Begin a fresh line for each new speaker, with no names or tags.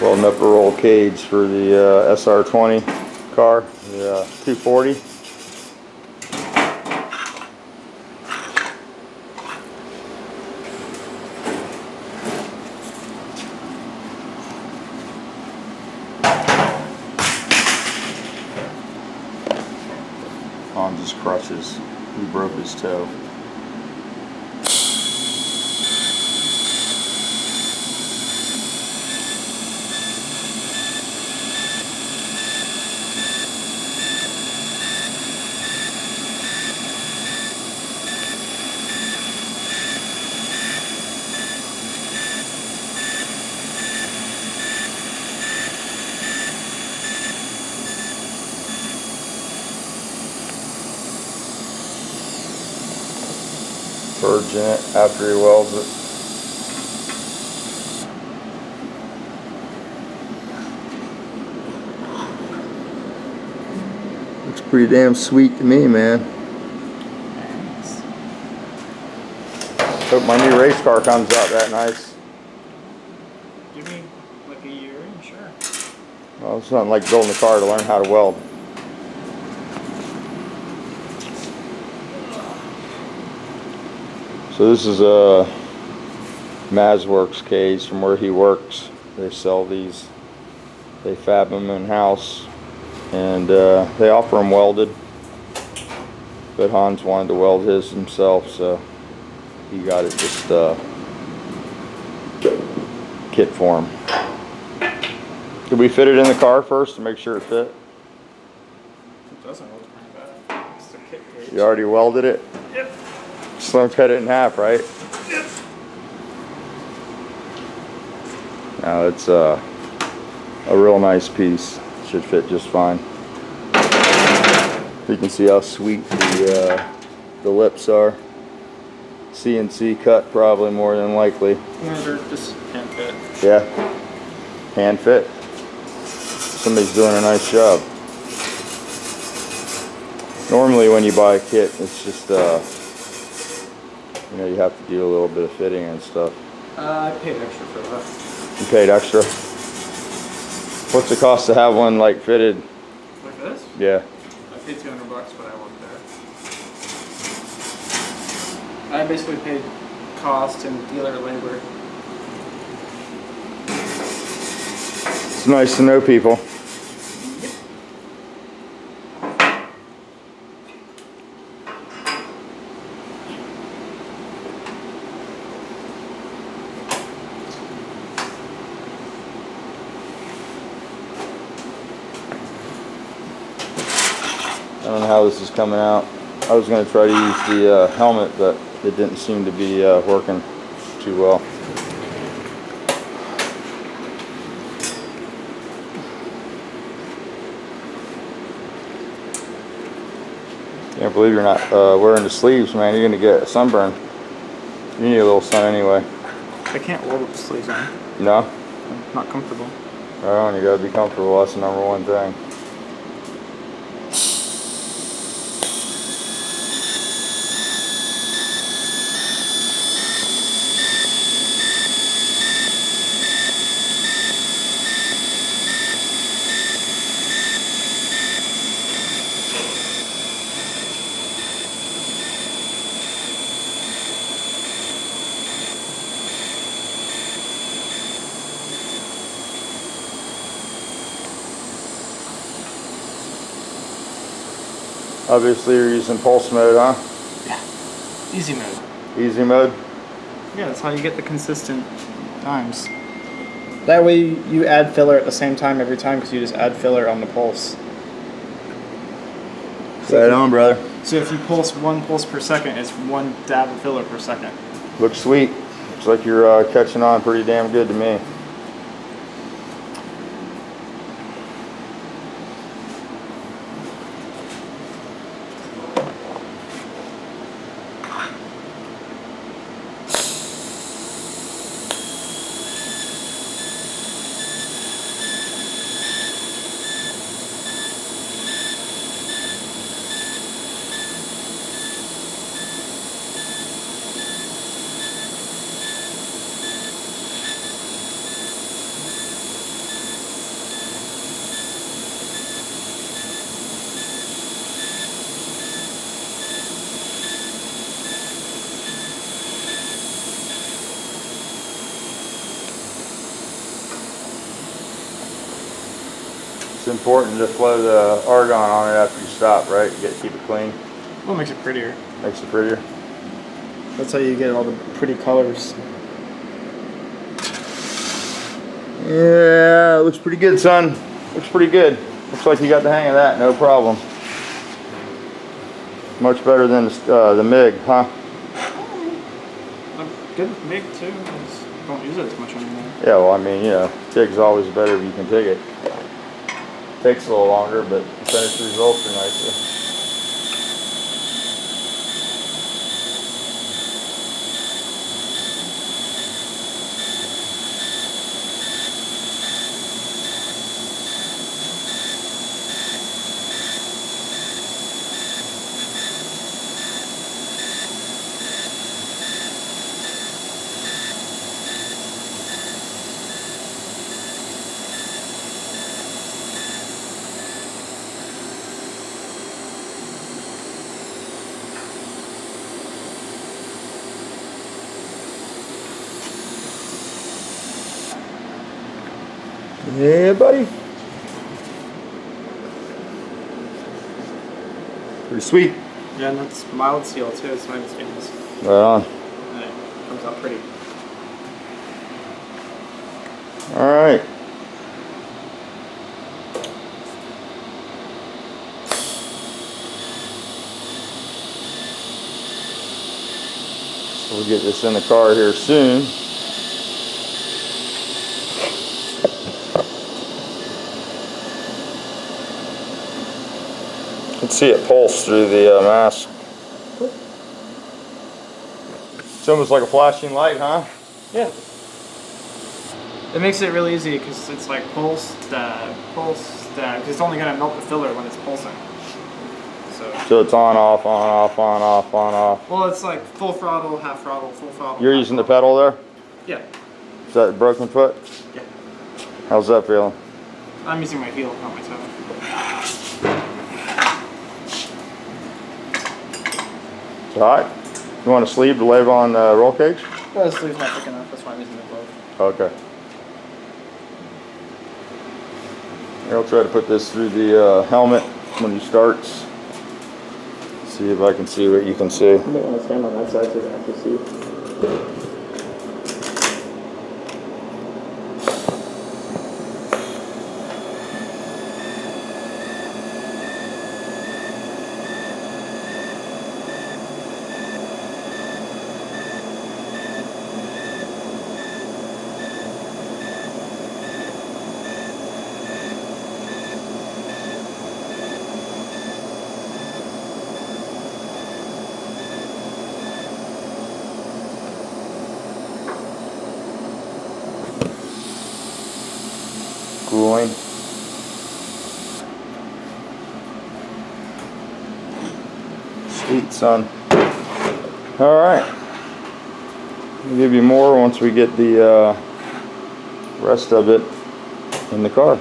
Welding up a roll cage for the SR20 car, the 240. On just crutches. He broke his toe. Purging it after he welds it. Looks pretty damn sweet to me, man.
Nice.
Hope my new race car comes out that nice.
Give me like a year and sure.
Well, it's nothing like building a car to learn how to weld. So this is a Mazworks case from where he works. They sell these. They fab them in-house, and they offer them welded. But Hans wanted to weld his himself, so he got it just kit for him. Did we fit it in the car first to make sure it fit?
It doesn't look pretty bad. It's a kit cage.
You already welded it?
Yep.
Just let him cut it in half, right?
Yep.
Now it's a real nice piece. Should fit just fine. You can see how sweet the lips are. CNC cut probably more than likely.
Yeah, they're just hand fit.
Yeah, hand fit. Somebody's doing a nice job. Normally when you buy a kit, it's just you know, you have to do a little bit of fitting and stuff.
I paid extra for that.
You paid extra? What's the cost to have one like fitted?
Like this?
Yeah.
I paid $200, but I worked there. I basically paid cost and dealer labor.
It's nice to know people. I don't know how this is coming out. I was going to try to use the helmet, but it didn't seem to be working too well. Can't believe you're not wearing the sleeves, man. You're going to get a sunburn. You need a little sun anyway.
I can't roll with the sleeves on.
No?
I'm not comfortable.
Oh, you got to be comfortable. That's the number one thing. Obviously you're using pulse mode, huh?
Yeah. Easy mode.
Easy mode?
Yeah, that's how you get the consistent times. That way you add filler at the same time every time because you just add filler on the pulse.
Right on, brother.
So if you pulse 1 pulse per second, it's 1 dab of filler per second.
Looks sweet. Looks like you're catching on pretty damn good to me. It's important to flow the argon on it after you stop, right? You gotta keep it clean.
Well, it makes it prettier.
Makes it prettier.
That's how you get all the pretty colors.
Yeah, it looks pretty good, son. Looks pretty good. Looks like you got the hang of that, no problem. Much better than the MIG, huh?
Good MIG too. Just don't use it as much anymore.
Yeah, well, I mean, you know, TIG's always better if you can TIG it. Takes a little longer, but the finished results are nicer. Yeah, buddy. Pretty sweet.
Yeah, and that's mild seal too. It's not even stainless.
Right on.
And it comes out pretty.
All right. So we'll get this in the car here soon. You can see it pulse through the mask. It's almost like a flashing light, huh?
Yeah. It makes it really easy because it's like pulse, dab, because it's only gonna melt the filler when it's pulsing.
So it's on, off, on, off, on, off, on, off.
Well, it's like full throttle, half throttle, full throttle.
You're using the pedal there?
Yeah.
Is that a broken foot?
Yeah.
How's that feeling?
I'm using my heel, not my toe.
It's hot? You want a sleeve to lay it on the roll cage?
Well, the sleeve's not thick enough. That's why I'm using the glove.
Okay. Here, I'll try to put this through the helmet when he starts. See if I can see what you can see.
You might want to stand on that side so you can actually see.
Cooling. Sweet, son. All right. I'll give you more once we get the rest of it in the car.